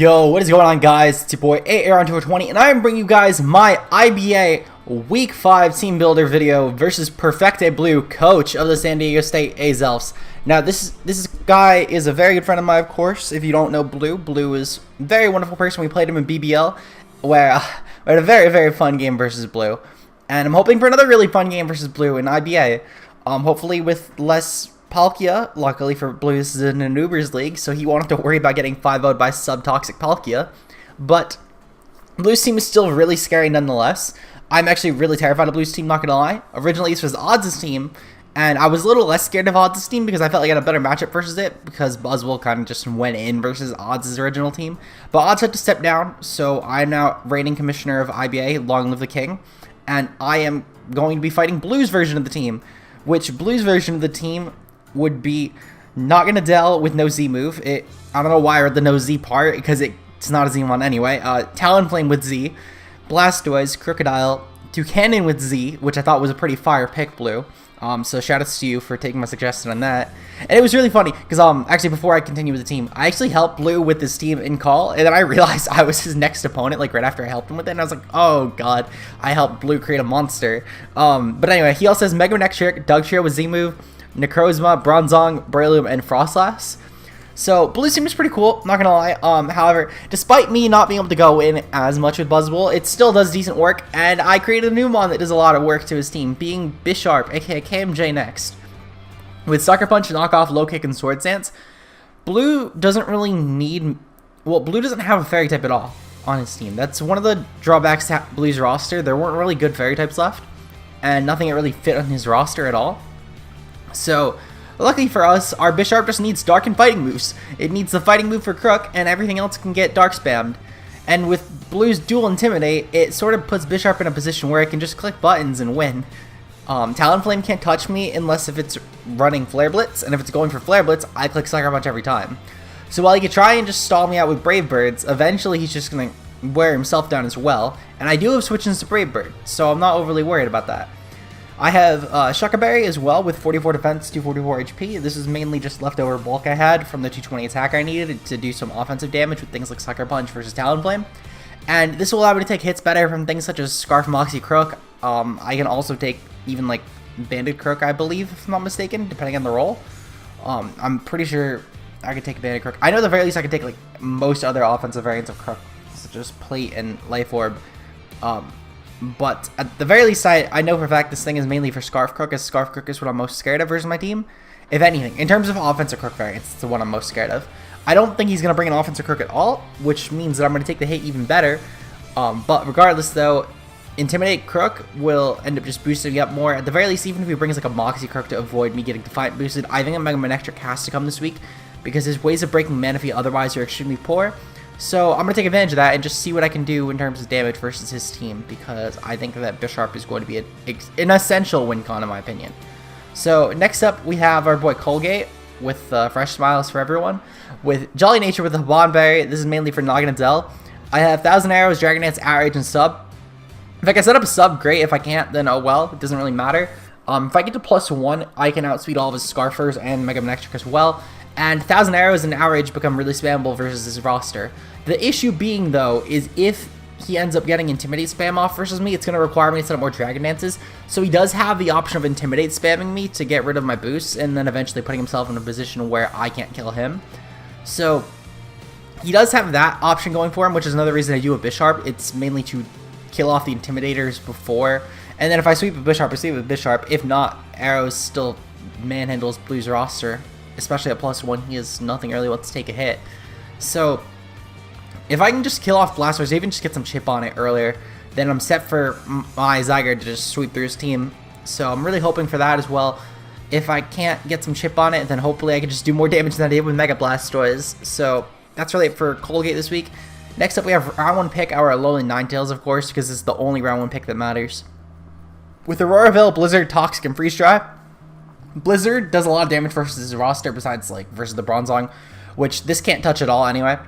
Yo, what is going on, guys? It's your boy Aaron220, and I am bringing you guys my IBA Week 5 Team Builder video versus PerfecteBlu, coach of the San Diego State Azelfs. Now, this guy is a very good friend of mine, of course. If you don't know Blue, Blue is a very wonderful person. We played him in BBL, where we had a very, very fun game versus Blue. And I'm hoping for another really fun game versus Blue in IBA, hopefully with less Palkia. Luckily for Blue, this is in an Ubers league, so he won't have to worry about getting 5-0'd by sub-toxic Palkia. But Blue's team is still really scary nonetheless. I'm actually really terrified of Blue's team, not gonna lie. Originally, this was Odds' team, and I was a little less scared of Odds' team because I felt like I had a better matchup versus it, because Buzzwell kind of just went in versus Odds' original team. But Odds had to step down, so I'm now reigning commissioner of IBA, long live the king, and I am going to be fighting Blue's version of the team, which Blue's version of the team would be not gonna Dell with no Z move. I don't know why I read the no Z part, because it's not a Z one anyway. Talonflame with Z, Blastoise, Crocodile, Toucanon with Z, which I thought was a pretty fire pick, Blue. So shoutouts to you for taking my suggestion on that. And it was really funny, because actually before I continue with the team, I actually helped Blue with this team in call, and then I realized I was his next opponent, like right after I helped him with it, and I was like, oh god, I helped Blue create a monster. But anyway, he also has Mega Nectric, Dugtrio with Z move, Necrozma, Bronzong, Breloom, and Frostlass. So Blue's team is pretty cool, not gonna lie. However, despite me not being able to go in as much with Buzzwole, it still does decent work, and I created a new mon that does a lot of work to his team, being Bisharp, aka KMJ next. With Sucker Punch, Knockoff, Low Kick, and Sword Stance, Blue doesn't really need... Well, Blue doesn't have a Fairy type at all on his team. That's one of the drawbacks to Blue's roster. There weren't really good Fairy types left, and nothing that really fit on his roster at all. So, luckily for us, our Bisharp just needs Dark and Fighting moves. It needs the Fighting move for Crook, and everything else can get Dark spammed. And with Blue's Dual Intimidate, it sort of puts Bisharp in a position where it can just click buttons and win. Talonflame can't touch me unless if it's running Flare Blitz, and if it's going for Flare Blitz, I click Sucker Punch every time. So while he could try and just stall me out with Brave Birds, eventually he's just going to wear himself down as well. And I do have switches to Brave Bird, so I'm not overly worried about that. I have Shuckaberry as well with 44 defense, 244 HP. This is mainly just leftover bulk I had from the 220 attack I needed to do some offensive damage with things like Sucker Punch versus Talonflame. And this will allow me to take hits better from things such as Scarf Moxie Crook. I can also take even like Banded Crook, I believe, if I'm not mistaken, depending on the role. I'm pretty sure I could take Banded Crook. I know at the very least I could take like most other offensive variants of Crook, such as Plate and Life Orb. But at the very least, I know for a fact this thing is mainly for Scarf Crook, as Scarf Crook is what I'm most scared of versus my team. If anything, in terms of offensive Crook variants, it's the one I'm most scared of. I don't think he's going to bring an offensive Crook at all, which means that I'm going to take the hit even better. But regardless, though, Intimidate Crook will end up just boosting me up more. At the very least, even if he brings like a Moxie Crook to avoid me getting Defiant boosted, I think a Mega Manectric has to come this week, because his ways of breaking Manaphy otherwise are extremely poor. So I'm going to take advantage of that and just see what I can do in terms of damage versus his team, because I think that Bisharp is going to be an essential win con in my opinion. So next up we have our boy Colgate with Fresh Smiles for Everyone, with Jolly Nature with the Bonberry. This is mainly for Noggin Dell. I have 1000 Arrows, Dragon Dance, Outrage, and Sub. If I can set up a Sub, great. If I can't, then oh well, it doesn't really matter. If I get to +1, I can outspeed all of his Scarfers and Mega Manectric as well. And 1000 Arrows and Outrage become really spammable versus his roster. The issue being, though, is if he ends up getting Intimidate spam off versus me, it's going to require me to set up more Dragon Dances. So he does have the option of Intimidate spamming me to get rid of my boosts, and then eventually putting himself in a position where I can't kill him. So he does have that option going for him, which is another reason I do a Bisharp. It's mainly to kill off the Intimidators before. And then if I sweep a Bisharp, I sweep a Bisharp. If not, Arrows still manhandles Blue's roster. Especially at +1, he has nothing really wants to take a hit. So if I can just kill off Blastoise, even just get some chip on it earlier, then I'm set for my Zygarde to just sweep through his team. So I'm really hoping for that as well. If I can't get some chip on it, then hopefully I can just do more damage than I did with Mega Blastoise. So that's really it for Colgate this week. Next up we have round 1 pick, our Alolan Ninetales, of course, because it's the only round 1 pick that matters. With Aurora Veil, Blizzard, Toxic, and Freeze Dry. Blizzard does a lot of damage versus his roster, besides like versus the Bronzong, which this can't touch at all anyway,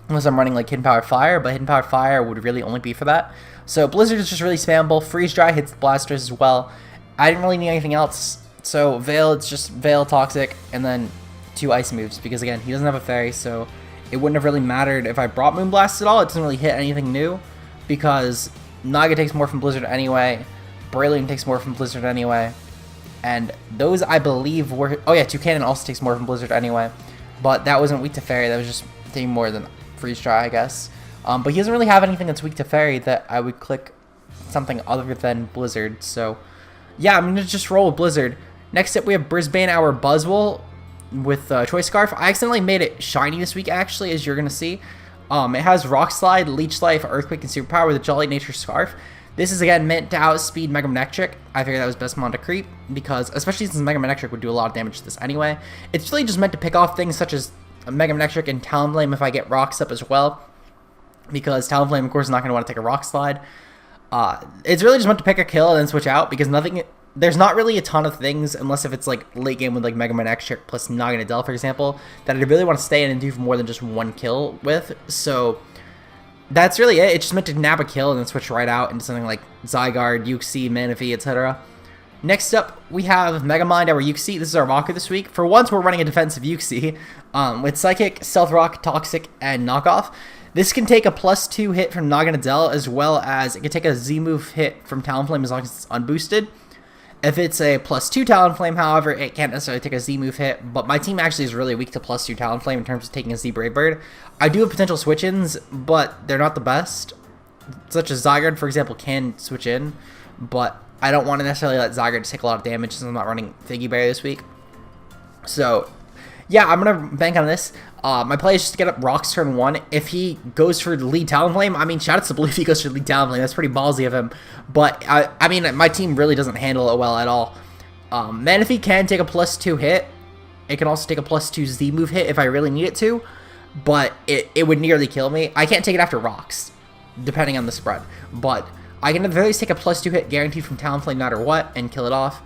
unless I'm running like Hidden Power Fire, but Hidden Power Fire would really only be for that. So Blizzard is just really spammable. Freeze Dry hits the Blastoise as well. I didn't really need anything else, so Veil, it's just Veil, Toxic, and then 2 Ice moves, because again, he doesn't have a Fairy, so it wouldn't have really mattered if I brought Moonblast at all. It doesn't really hit anything new because Naga takes more from Blizzard anyway. Brilliant takes more from Blizzard anyway. And those, I believe, were... Oh, yeah, Toucannon also takes more from Blizzard anyway. But that wasn't weak to Fairy. That was just taking more than Freeze Dry, I guess. But he doesn't really have anything that's weak to Fairy that I would click something other than Blizzard. So, yeah, I'm going to just roll with Blizzard. Next up, we have Brisbane, our Buzzwole with Choice Scarf. I accidentally made it shiny this week, actually, as you're going to see. It has Rock Slide, Leech Life, Earthquake, and Superpower with a Jolly Nature Scarf. This is, again, meant to outspeed Mega Manectric. I figured that was best mon to creep, because, especially since Mega Manectric would do a lot of damage to this anyway, it's really just meant to pick off things such as Mega Manectric and Talonflame if I get Rocks up as well, because Talonflame, of course, is not going to want to take a Rock Slide. It's really just meant to pick a kill and then switch out, because there's not really a ton of things, unless if it's like late game with like Mega Manectric plus Naganadel, for example, that I really want to stay in and do more than just one kill with. So that's really it. It's just meant to nab a kill and then switch right out into something like Zygarde, Uxie, Manaphy, etc. Next up, we have Megamind, our Uxie. This is our rocker this week. For once, we're running a defensive Uxie with Psychic, Stealth Rock, Toxic, and Knockoff. This can take a +2 hit from Naganadel, as well as it can take a Z-move hit from Talonflame as long as it's unboosted. If it's a +2 Talonflame, however, it can't necessarily take a Z-move hit, but my team actually is really weak to +2 Talonflame in terms of taking a Z Brave Bird. I do have potential switch-ins, but they're not the best. Such as Zygarde, for example, can switch in, but I don't want to necessarily let Zygarde take a lot of damage since I'm not running Figgy Berry this week. So, yeah, I'm going to bank on this. My play is just to get up Rocks turn 1. If he goes for lead Talonflame, I mean, shout out to Blue if he goes for lead Talonflame. That's pretty ballsy of him. But, I mean, my team really doesn't handle it well at all. Manaphy can take a +2 hit. It can also take a +2 Z move hit if I really need it to. But it would nearly kill me. I can't take it after Rocks, depending on the spread. But I can at the very least take a +2 hit guaranteed from Talonflame no matter what and kill it off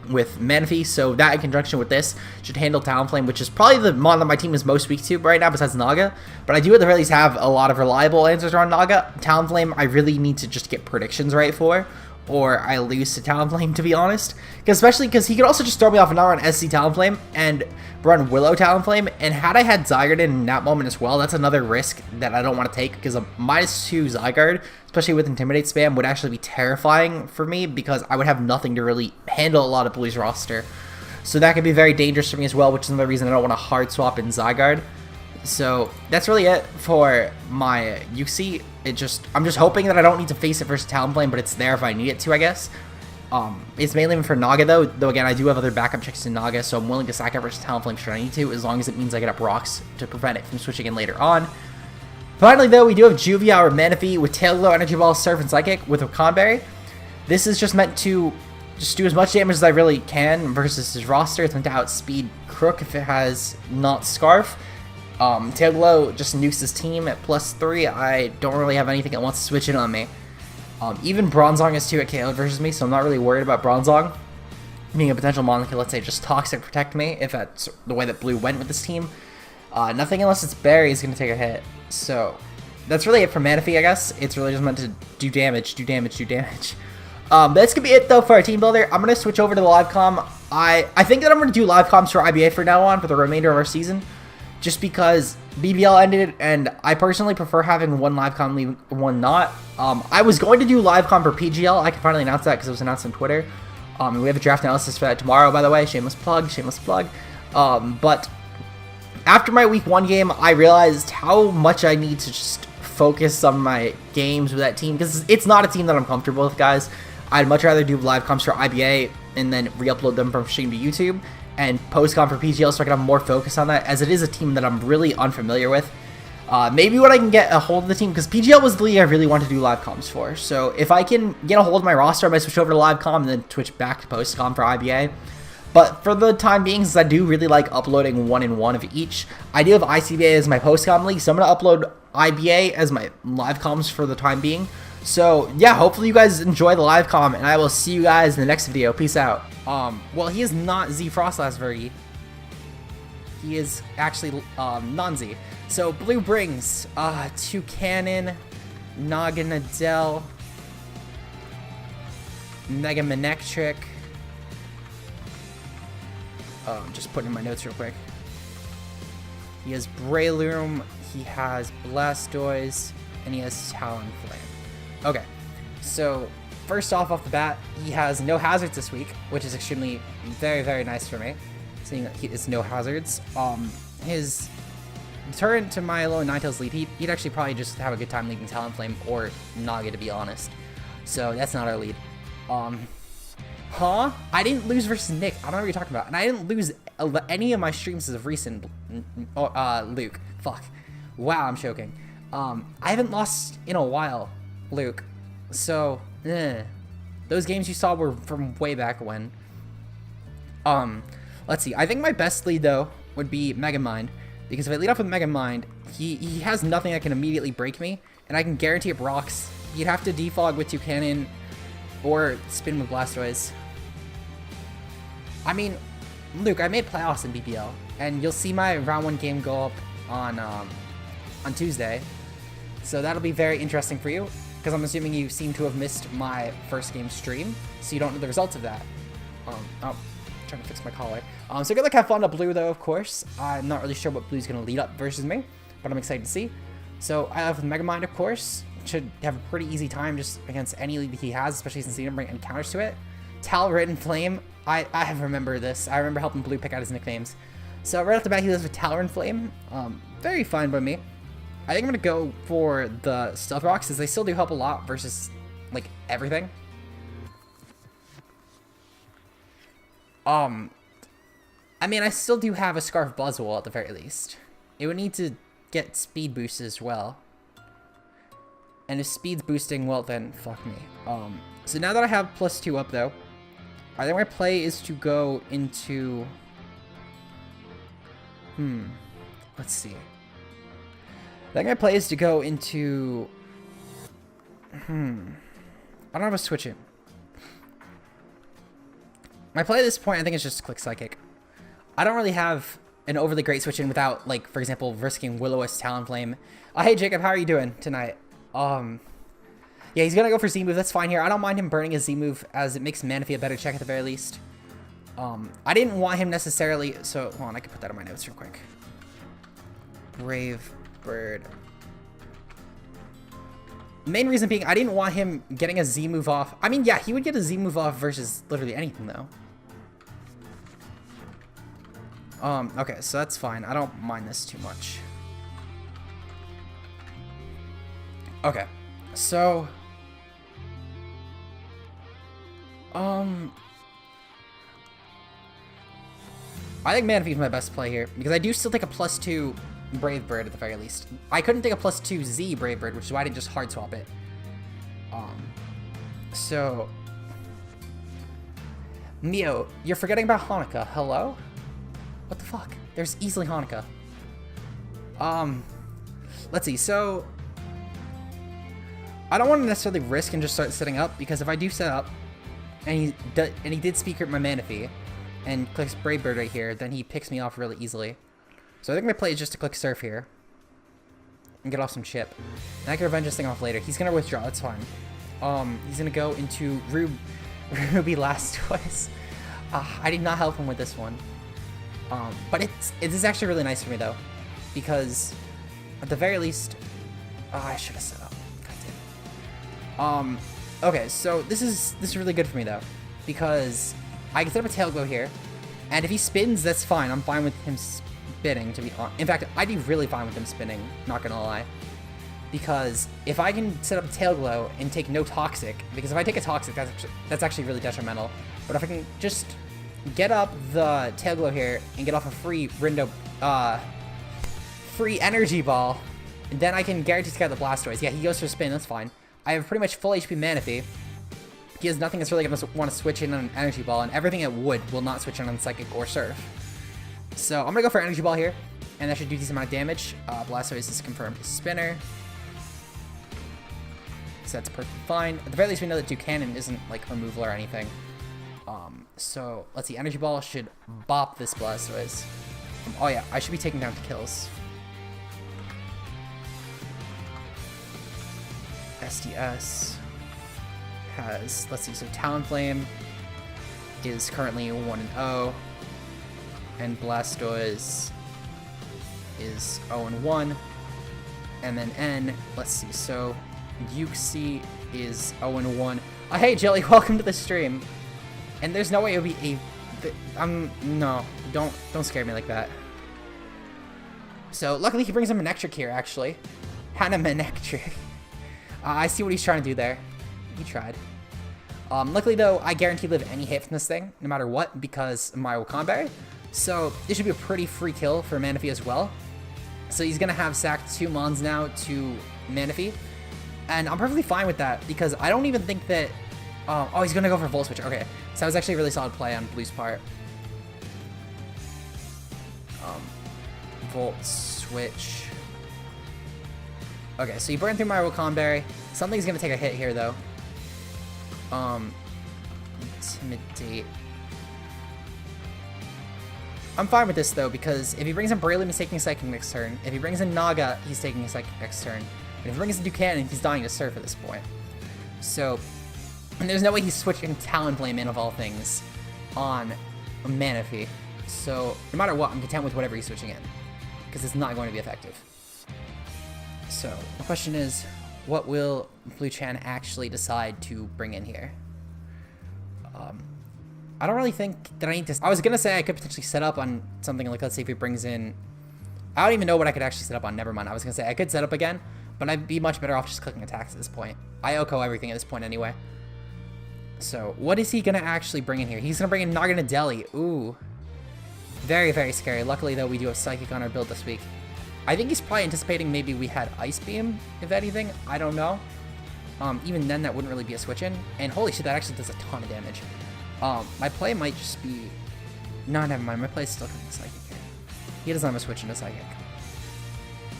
with Manaphy, so that in conjunction with this should handle Talonflame, which is probably the mon that my team is most weak to right now besides Naga, but I do at the very least have a lot of reliable answers around Naga. Talonflame I really need to just get predictions right for, or I lose to Talonflame, to be honest, especially because he could also just throw me off and not run SC Talonflame and run Willow Talonflame, and had I had Zygarde in that moment as well, that's another risk that I don't want to take, because a -2 Zygarde, especially with Intimidate spam, would actually be terrifying for me, because I would have nothing to really handle a lot of Blue's roster. So that could be very dangerous for me as well, which is another reason I don't want to hard swap in Zygarde. So that's really it for my Uxie. I'm just hoping that I don't need to face it versus Talonflame, but it's there if I need it to, I guess. It's mainly for Naga though again I do have other backup checks in Naga, so I'm willing to sack it versus Talonflame should I need to, as long as it means I get up Rocks to prevent it from switching in later on. Finally though, we do have Juvia, our Manaphy, with Tail Glow, Energy Ball, Surf, and Psychic with a Conberry. This is just meant to just do as much damage as I really can versus his roster. It's meant to outspeed Crook if it has not Scarf. Tail Glow just nukes his team at +3. I don't really have anything that wants to switch in on me. Even Bronzong is 2 at KO versus me, so I'm not really worried about Bronzong being a potential mon that could, let's say, just Toxic protect me, if that's the way that Blue went with this team. Nothing unless it's Berry is going to take a hit. So that's really it for Manaphy, I guess. It's really just meant to do damage, do damage, do damage. That's going to be it, though, for our team builder. I'm going to switch over to the live comm. I think that I'm going to do live comms for IBA for now on for the remainder of our season, just because BBL ended, and I personally prefer having one live comm, leave one not. I was going to do live comm for PGL. I can finally announce that because it was announced on Twitter. And we have a draft analysis for that tomorrow, by the way. Shameless plug, shameless plug. But after my week 1 game, I realized how much I need to just focus on my games with that team, because it's not a team that I'm comfortable with, guys. I'd much rather do live comms for IBA and then re-upload them from stream to YouTube, and post-com for PGL so I can have more focus on that, as it is a team that I'm really unfamiliar with. Maybe when I can get a hold of the team, because PGL was the league I really wanted to do live comms for, so if I can get a hold of my roster, I might switch over to live comm and then switch back to post-com for IBA. But for the time being, since I do really like uploading 1 and 1 of each, I do have ICBA as my post-com league, so I'm going to upload IBA as my live comms for the time being. So yeah, hopefully you guys enjoy the live comm, and I will see you guys in the next video. Peace out. Well, he is not Z Frostlass Vergi. He is actually non-Z. So Blue brings Toucannon, Naganadel, Mega Manectric. Just putting in my notes real quick. He has Breloom, he has Blastoise, and he has Talonflame. Okay, so first off the bat, he has no hazards this week, which is extremely very nice for me, seeing that it's no hazards. His turn to Milo and Ninetales lead, he'd actually probably just have a good time leading Talonflame or Naga, to be honest. So that's not our lead. I didn't lose versus Nick. I don't know what you're talking about. And I didn't lose any of my streams as of recent, Luke. Fuck. Wow, I'm choking. I haven't lost in a while, Luke. So, those games you saw were from way back when. Let's see. I think my best lead, though, would be Megamind. Because if I lead off with Megamind, he has nothing that can immediately break me. And I can guarantee it rocks. You'd have to defog with Toucannon or spin with Blastoise. I mean, Luke, I made playoffs in BPL, and you'll see my round 1 game go up on Tuesday. So that'll be very interesting for you, because I'm assuming you seem to have missed my first game stream, so you don't know the results of that. Trying to fix my collar. So good luck, have fun to Blue, though, of course. I'm not really sure what Blue's going to lead up versus me, but I'm excited to see. So I have Megamind, of course. Should have a pretty easy time just against any lead he has, especially since he didn't bring any counters to it. Talon Flame, I remember this. I remember helping Blue pick out his nicknames. So right off the bat, he lives with Talon Flame. Very fine by me. I think I'm going to go for the Stealth Rocks, as they still do help a lot versus, like, everything. I mean, I still do have a Scarf Buzzwole at the very least. It would need to get speed boosts as well. And if speed's boosting, well then, fuck me. So now that I have +2 up, though, I think my play is to go into... Let's see. I think my play is to go into... I don't have a switch in. My play at this point, I think, is just click Psychic. I don't really have an overly great switch in without, like, for example, risking Will-O-Wisp, Talonflame. Hey, Jacob, how are you doing tonight? Yeah, he's gonna go for Z-move. That's fine here. I don't mind him burning his Z-move, as it makes Manaphy a better check at the very least. I didn't want him necessarily, so hold on, I can put that on my notes real quick. Brave Bird. Main reason being, I didn't want him getting a Z-move off. I mean, yeah, he would get a Z-move off versus literally anything, though. Okay, so that's fine. I don't mind this too much. Okay, so... I think Manaphy is my best play here, because I do still take a +2 Brave Bird at the very least. I couldn't take a +2 Z Brave Bird, which is why I didn't just hard swap it. So... Mio, you're forgetting about Hanukkah. Hello? What the fuck? There's easily Hanukkah. Let's see, so... I don't want to necessarily risk and just start setting up, because if I do set up, and he did speak my Manaphy, and clicks Brave Bird right here, then he picks me off really easily. So I think my play is just to click Surf here, and get off some chip. And I can revenge this thing off later. He's gonna withdraw, that's fine. He's gonna go into Ruby last twice. I did not help him with this one. But it is actually really nice for me though, because at the very least, I should have set up. Okay, so this is really good for me though, because I can set up a Tail Glow here, and if he spins, that's fine. I'm fine with him spinning, to be honest. In fact, I'd be really fine with him spinning, not gonna lie. Because if I can set up a Tail Glow and take no Toxic, because if I take a Toxic, that's actually really detrimental. But if I can just get up the Tail Glow here and get off a free free Energy Ball, then I can guarantee to get the Blastoise. Yeah, he goes for a spin, that's fine. I have pretty much full HP Manaphy. He has nothing that's really going to want to switch in on an Energy Ball, and everything it will not switch in on Psychic or Surf. So I'm going to go for Energy Ball here, and that should do a decent amount of damage. Blastoise is confirmed his Spinner. So that's perfectly fine. At the very least, we know that Toucannon isn't, like, removal or anything. So let's see. Energy Ball should bop this Blastoise. Oh yeah, I should be taking down to kills. SDS has, let's see, so Talonflame is currently 1-0, and Blastoise is 0-1. And then N, let's see, so Yuxi is 0-1. Hey Jelly, welcome to the stream. And there's no way it would be no, don't scare me like that. So luckily he brings a Manectric here, actually. Hana Manectric. I see what he's trying to do there. He tried. Luckily though, I guarantee live any hit from this thing, no matter what, because of my Wakanda. So this should be a pretty free kill for Manaphy as well. So he's gonna have sacked 2 Mons now to Manaphy. And I'm perfectly fine with that, because I don't even think that... oh, he's gonna go for Volt Switch. Okay, so that was actually a really solid play on Blue's part. Volt Switch. Okay, so you burn through my Wakanda. Something's gonna take a hit here, though. Intimidate. I'm fine with this, though, because if he brings in Breloom, he's taking a Psychic next turn. If he brings in Naga, he's taking a Psychic next turn. And if he brings in Ducannon, he's dying to Surf at this point. So, and there's no way he's switching Talonflame in, of all things, on Manaphy. So, no matter what, I'm content with whatever he's switching in, because it's not going to be effective. So, the question is, what will Blue Chan actually decide to bring in here? I don't really think that I need to... I was going to say I could potentially set up on something like, let's see if he brings in... I don't even know what I could actually set up on. Never mind. I was going to say I could set up again, but I'd be much better off just clicking attacks at this point. I OHKO everything at this point anyway. So, what is he going to actually bring in here? He's going to bring in Naganadeli. Ooh. Very, very scary. Luckily, though, we do have Psychic on our build this week. I think he's probably anticipating maybe we had Ice Beam, if anything. I don't know. Even then, that wouldn't really be a switch in. And holy shit, that actually does a ton of damage. My play might just be... No, never mind. My play is still clicking Psychic here. He doesn't have a switch into Psychic.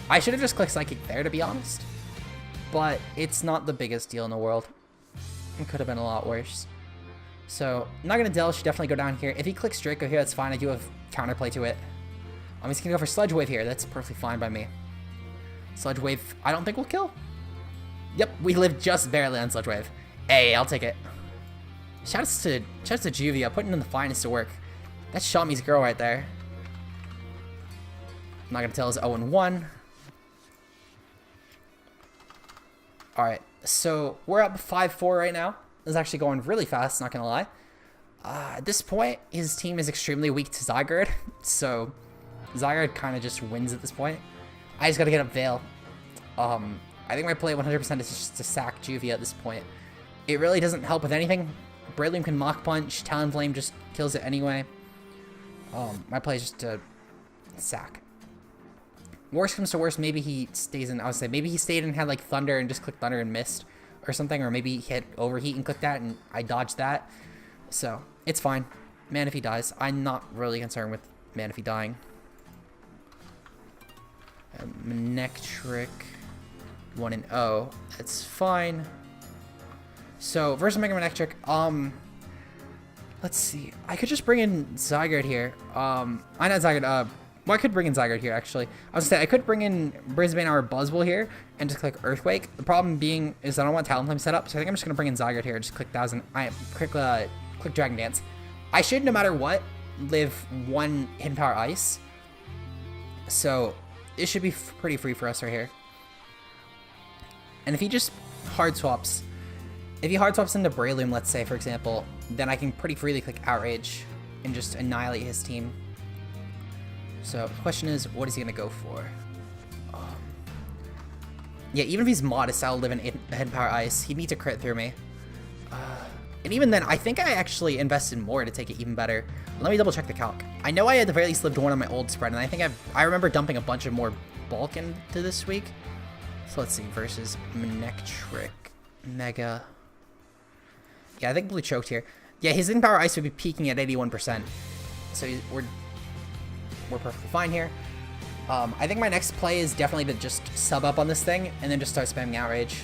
I should have just clicked Psychic there, to be honest. But it's not the biggest deal in the world. It could have been a lot worse. So, Naganadel should definitely go down here. If he clicks Draco here, that's fine. I do have counterplay to it. He's going to go for Sludge Wave here. That's perfectly fine by me. Sludge Wave, I don't think will kill. Yep, we lived just barely on Sludge Wave. Hey, I'll take it. Shouts to Juvia, putting in the finest to work. That's Shami's girl right there. I'm not going to tell is 0-1. Alright, so we're up 5-4 right now. This is actually going really fast, not going to lie. At this point, his team is extremely weak to Zygarde, so Zygarde kind of just wins at this point. I just got to get up Veil. I think my play 100% is just to sack Juvia at this point. It really doesn't help with anything. Breloom can Mach Punch, Talonflame just kills it anyway. My play is just to sack. Worst comes to worst, maybe he stays in, I would say, maybe he stayed and had like Thunder and just clicked Thunder and missed or something, or maybe he hit Overheat and clicked that and I dodged that. So, it's fine. Manaphy dies. I'm not really concerned with Manaphy dying. Manectric 1-0. That's fine. So, versus Mega Manectric, let's see. I could just bring in Zygarde here. I not Zygarde, well, I could bring in Zygarde here, actually. I was gonna say, I could bring in Brisbane or Buzzwole here and just click Earthquake. The problem being is I don't want Talonflame set up, so I think I'm just gonna bring in Zygarde here and just click click Dragon Dance. I should, no matter what, live 1 Hidden Power Ice. So, it should be pretty free for us right here. And if he just hard swaps, if he hard swaps into Breloom, let's say, for example, then I can pretty freely click Outrage and just annihilate his team. So, the question is, what is he going to go for? Yeah, even if he's modest, I'll live in Hidden Power Ice. He'd need to crit through me. And even then, I think I actually invested more to take it even better. Let me double check the calc. I know I at the very least lived 1 on my old spread, and I think I remember dumping a bunch of more bulk into this week. So let's see, versus Manectric, Mega. Yeah, I think Blue choked here. Yeah, his Hidden Power Ice would be peaking at 81%. So we're perfectly fine here. I think my next play is definitely to just sub up on this thing and then just start spamming Outrage.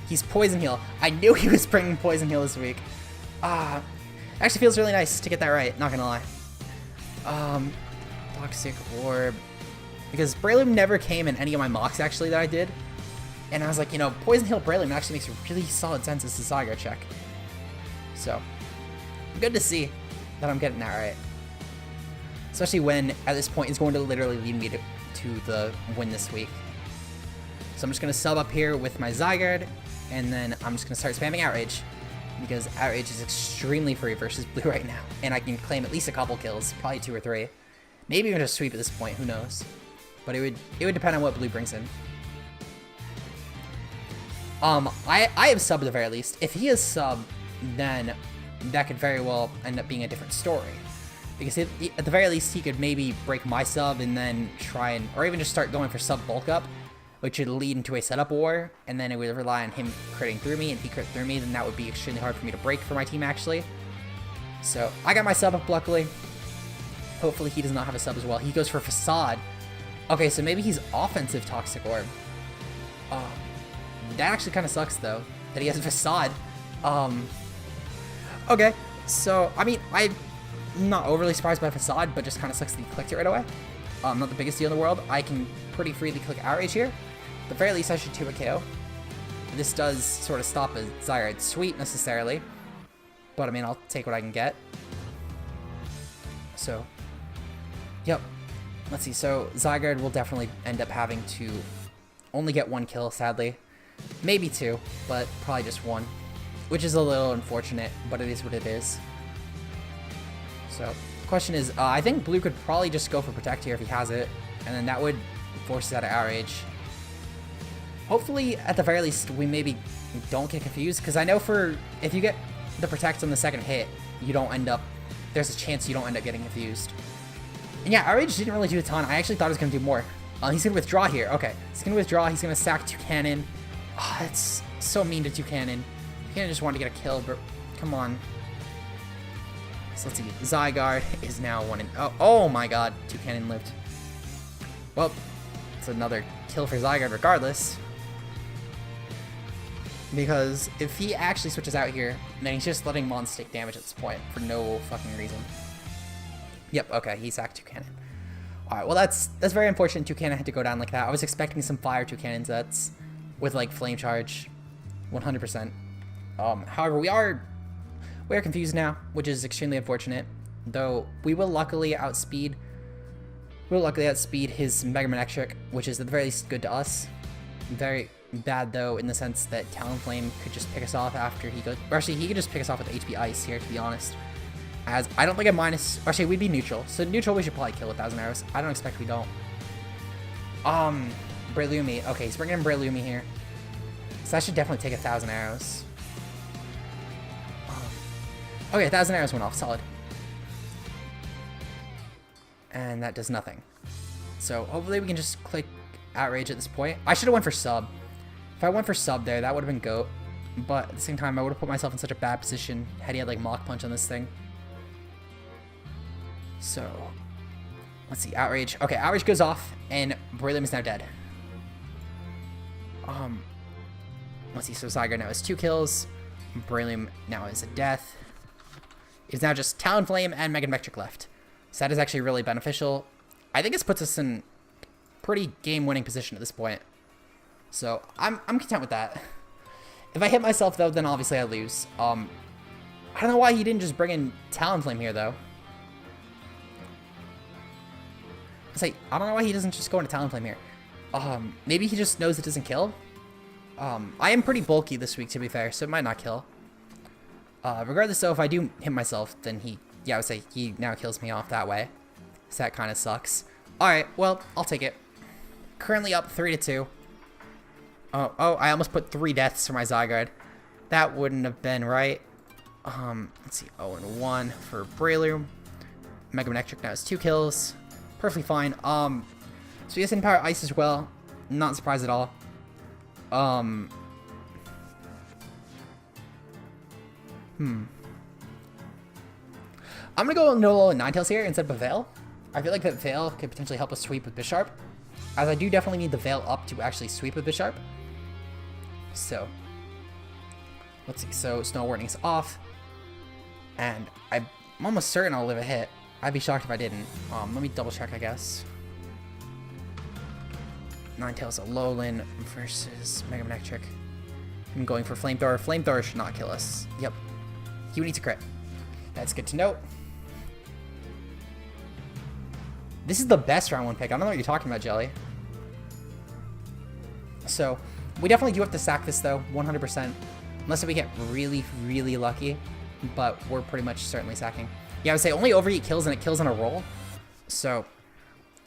He's Poison Heal. I knew he was bringing Poison Heal this week. Actually feels really nice to get that right, not gonna lie. Toxic Orb. Because Breloom never came in any of my mocks, actually, that I did. And I was like, you know, Poison Heal Breloom actually makes a really solid sense as a Zygarde check. So, good to see that I'm getting that right. Especially when, at this point, it's going to literally lead me to to the win this week. So I'm just going to sub up here with my Zygarde, and then I'm just going to start spamming Outrage, because Outrage is extremely free versus Blue right now, and I can claim at least a couple kills, probably 2 or 3. Maybe even just sweep at this point, who knows. But it would depend on what Blue brings in. I have sub at the very least. If he is sub, then that could very well end up being a different story. Because at the very least, he could maybe break my sub and then try and, or even just start going for sub bulk up, which would lead into a setup war, and then it would rely on him critting through me, and if he crit through me, then that would be extremely hard for me to break for my team, actually. So, I got my sub up, luckily. Hopefully he does not have a sub as well. He goes for Facade. Okay, so maybe he's offensive Toxic Orb. That actually kind of sucks, though, that he has a Facade. Okay, so, I mean, I'm not overly surprised by Facade, but just kind of sucks that he clicked it right away. Not the biggest deal in the world. I can pretty freely click Outrage here. At the very least, I should 2-hit KO. This does sort of stop a Zygarde sweep, necessarily. But, I mean, I'll take what I can get. So, yep. Let's see. So, Zygarde will definitely end up having to only get 1 kill, sadly. Maybe 2, but probably just 1. Which is a little unfortunate, but it is what it is. So, question is, I think Blue could probably just go for Protect here if he has it, and then that would force us out of Outrage. Hopefully, at the very least, we maybe don't get confused, because I know if you get the Protect on the second hit, you don't end up, there's a chance you don't end up getting confused. And yeah, Outrage didn't really do a ton. I actually thought he was going to do more. He's going to withdraw here. Okay, he's going to withdraw. He's going to sack Toucannon. Oh, that's so mean to Toucannon. Toucannon just wanted to get a kill, but come on. So let's see. Zygarde is now 1 and... Oh my god. Toucannon lived. Well, it's another kill for Zygarde regardless. Because if he actually switches out here, then he's just letting Mons take damage at this point for no fucking reason. Yep, okay, he sacked Toucannon. Alright, well that's very unfortunate Toucannon had to go down like that. I was expecting some fire Toucannon sets with like Flame Charge. 100%. However, we are confused now, which is extremely unfortunate. Though we will luckily outspeed his Mega Manectric, which is at the very least good to us. Very bad though in the sense that Talonflame could just pick us off after he goes, or actually he could just pick us off with HP Ice here, to be honest. As I don't think a minus, or actually we'd be neutral. So neutral we should probably kill 1,000 arrows. I don't expect we don't. Breloomie. Okay, he's bringing in Breloomie here. So that should definitely take 1,000 arrows. Okay, 1,000 arrows went off, solid. And that does nothing. So hopefully we can just click Outrage at this point. I should have went for sub. If I went for sub there, that would have been GOAT. But at the same time, I would have put myself in such a bad position had he had like Mach Punch on this thing. So, let's see, Outrage. Okay, Outrage goes off, and Breloom is now dead. Let's see, so Zygarde now has 2 kills. Breloom now is a death. It's now just Talonflame and Mega Manectric left. So that is actually really beneficial. I think this puts us in pretty game-winning position at this point. So, I'm content with that. If I hit myself, though, then obviously I lose. I don't know why he didn't just bring in Talonflame here, though. I don't know why he doesn't just go into Talonflame here. Maybe he just knows it doesn't kill. I am pretty bulky this week, to be fair, so it might not kill. Regardless, though, if I do hit myself, then I would say he now kills me off that way. So that kind of sucks. Alright, well, I'll take it. Currently up 3-2. Oh, I almost put 3 deaths for my Zygarde. That wouldn't have been right. Let's see, 0-1 for Breloom. Mega Manectric now has 2 kills. Perfectly fine. So he has Power Ice as well. Not surprised at all. I'm gonna go Nolo and Ninetales here instead of a Veil. I feel like that Veil could potentially help us sweep with Bisharp, as I do definitely need the Veil up to actually sweep with Bisharp. So, let's see. So, Snow Warning is off, and I'm almost certain I'll live a hit. I'd be shocked if I didn't. Let me double check, I guess. Ninetales Alolan versus Mega Manectric. I'm going for Flamethrower. Flamethrower should not kill us. Yep. He would need to crit. That's good to note. This is the best round 1 pick. I don't know what you're talking about, Jelly. So, we definitely do have to sack this, though, 100%. Unless we get really, really lucky. But we're pretty much certainly sacking. Yeah, I would say only overeat kills, and it kills on a roll. So,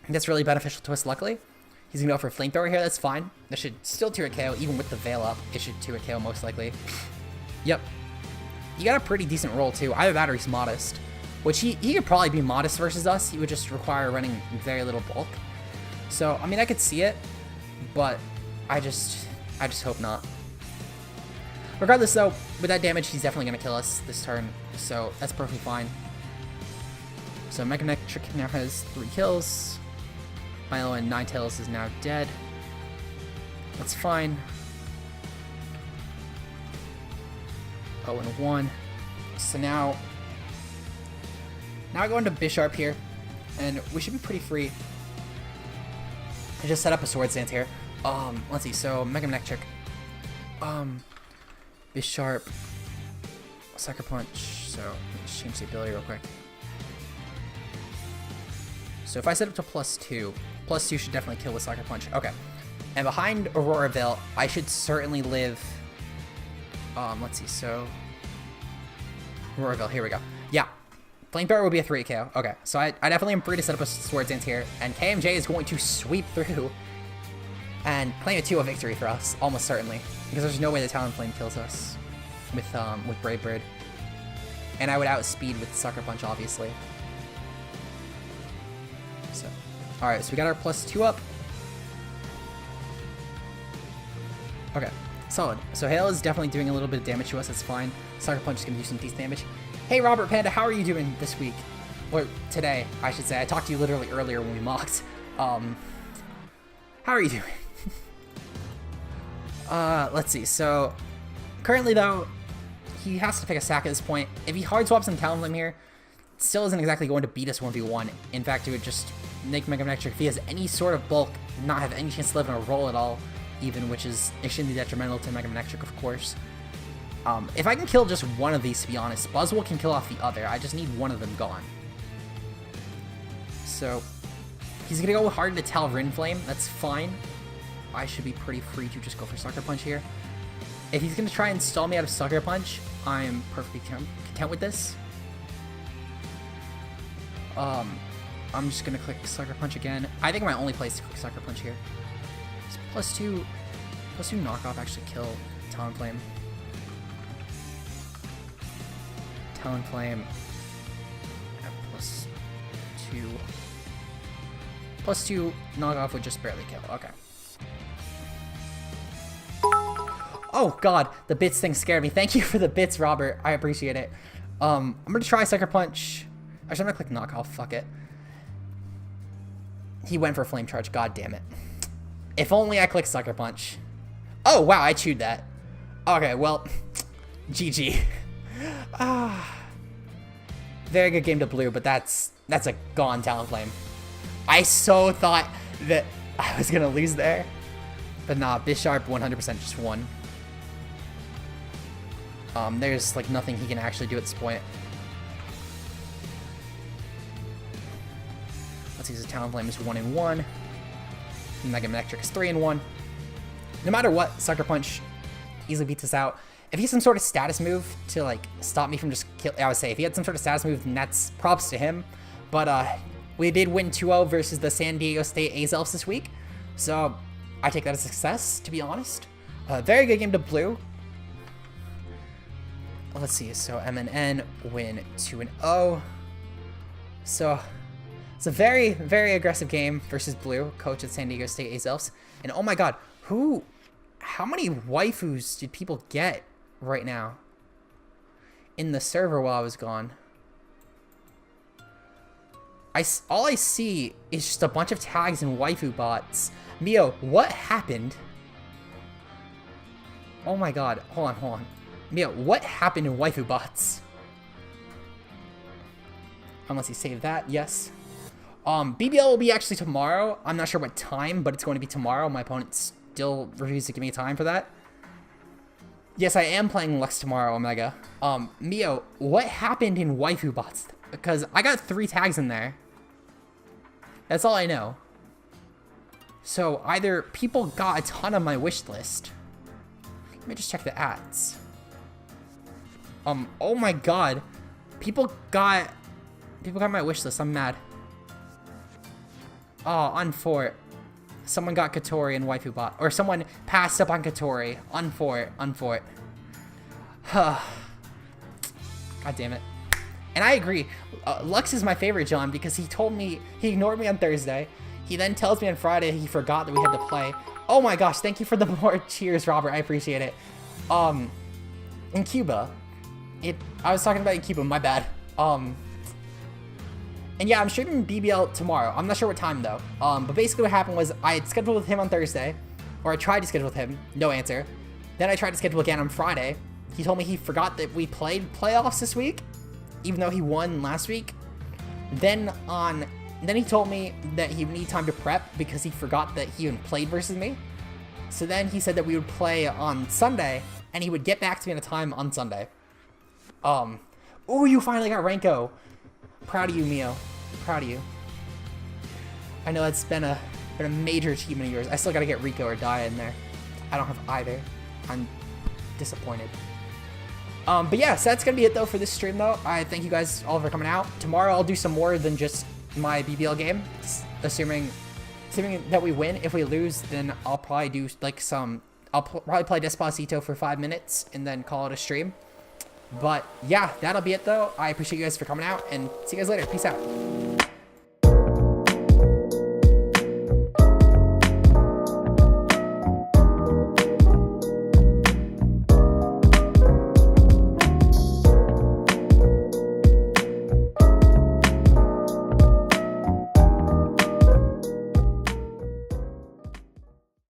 that's really beneficial to us, luckily. He's going to go for a flamethrower here. That's fine. That should still 2-hit KO, even with the Veil up. It should 2-hit KO, most likely. Yep. You got a pretty decent roll, too. Either that or he's modest. Which he could probably be modest versus us. He would just require running very little bulk. So, I mean, I could see it. But I just hope not. Regardless, though, with that damage, he's definitely going to kill us this turn. So, that's perfectly fine. So, Makingdra now has 3 kills. Milo and Ninetales is now dead. That's fine. 0-1. So now I go into Bisharp here, and we should be pretty free. I just set up a Swords Dance here. Let's see. So Makingdra, Bisharp, Sucker Punch. So let me just change the ability real quick. So if I set up to +2, +2 should definitely kill with Sucker Punch. Okay. And behind Aurora Veil, I should certainly live. Let's see. So Aurora Veil, here we go. Yeah. Flamethrower will be a 3 KO. Okay. So I definitely am free to set up a Swords Dance here. And KMJ is going to sweep through and claim a 2-0 victory for us, almost certainly. Because there's no way the Talonflame kills us with Brave Bird. And I would outspeed with Sucker Punch, obviously. So, alright, so we got our +2 up. Okay, solid. So Hail is definitely doing a little bit of damage to us, that's fine. Sucker Punch is going to do some decent damage. Hey Robert Panda, how are you doing this week? Or today, I should say. I talked to you literally earlier when we mocked. How are you doing? Let's see. So, currently though, he has to pick a sack at this point. If he hard swaps on Talonflame here, it still isn't exactly going to beat us 1v1. In fact, it would just make Makingdra, if he has any sort of bulk, not have any chance to live in a roll at all, even, which is extremely detrimental to Makingdra, of course. If I can kill just one of these, to be honest, Buzzwole can kill off the other. I just need one of them gone. So, he's going to go hard to Tal Rinflame. That's fine. I should be pretty free to just go for Sucker Punch here. If he's going to try and stall me out of Sucker Punch, I'm perfectly content with this. I'm just going to click Sucker Punch again. I think my only place to click Sucker Punch here. +2 knockoff actually kill Talonflame. Talonflame at +2 knockoff would just barely kill. Okay. Oh god, the bits thing scared me. Thank you for the bits, Robert. I appreciate it. I'm gonna try Sucker Punch. Actually, I'm gonna click knockoff. Fuck it. He went for Flame Charge. God damn it. If only I clicked Sucker Punch. Oh wow, I chewed that. Okay, well, GG. Very good game to blue, but that's a gone Talonflame. I so thought that I was gonna lose there, but nah, Bisharp 100% just won. There's like nothing he can actually do at this point. Let's see, his Talonflame is 1-1. Makingdra is 3-1. No matter what, Sucker Punch easily beats us out. If he has some sort of status move to like stop me from just kill, I would say if he had some sort of status move, then that's props to him. But we did win 2-0 versus the San Diego State Azelfs this week, so I take that as a success, to be honest. Very good game to blue. Let's see, so MNN win 2-0. So it's a very, very aggressive game versus blue, coach at San Diego State Azelfs. And oh my god, how many waifus did people get right now in the server while I was gone? All I see is just a bunch of tags and waifu bots. Mio, what happened? Oh my god, hold on. Mio, what happened in waifu bots? Unless he saved that, yes. BBL will be actually tomorrow. I'm not sure what time, but it's going to be tomorrow. My opponent still refuses to give me time for that. Yes, I am playing Lux tomorrow, Omega. Mio, what happened in waifu bots? Because I got 3 tags in there. That's all I know. So either people got a ton on my wish list. Let me just check the ads. Oh my god. People got my wish list. I'm mad. Oh, on Fort. Someone got Katori and Waifu Bot. Or someone passed up on Katori. On Fort. God damn it. And I agree. Lux is my favorite John because he ignored me on Thursday. He then tells me on Friday he forgot that we had to play. Oh my gosh, thank you for the more cheers, Robert. I appreciate it. In Cuba. I was talking about in Cuba, my bad. And yeah, I'm streaming BBL tomorrow. I'm not sure what time though. But basically what happened was I had scheduled with him on Thursday. Or I tried to schedule with him. No answer. Then I tried to schedule again on Friday. He told me he forgot that we played playoffs this week. Even though he won last week. Then he told me that he would need time to prep because he forgot that he even played versus me. So then he said that we would play on Sunday and he would get back to me at a time on Sunday. Oh, you finally got Renko. Proud of you, Mio. Proud of you. I know it's been a major achievement of yours. I still gotta get Rico or Dia in there. I don't have either. I'm disappointed. But yeah, so that's gonna be it though for this stream though. I thank you guys all for coming out. Tomorrow I'll do some more than just my BBL game, assuming that we win. If we lose, then I'll probably do like I'll probably play Despacito for 5 minutes and then call it a stream. But yeah, that'll be it though. I appreciate you guys for coming out and see you guys later. Peace out.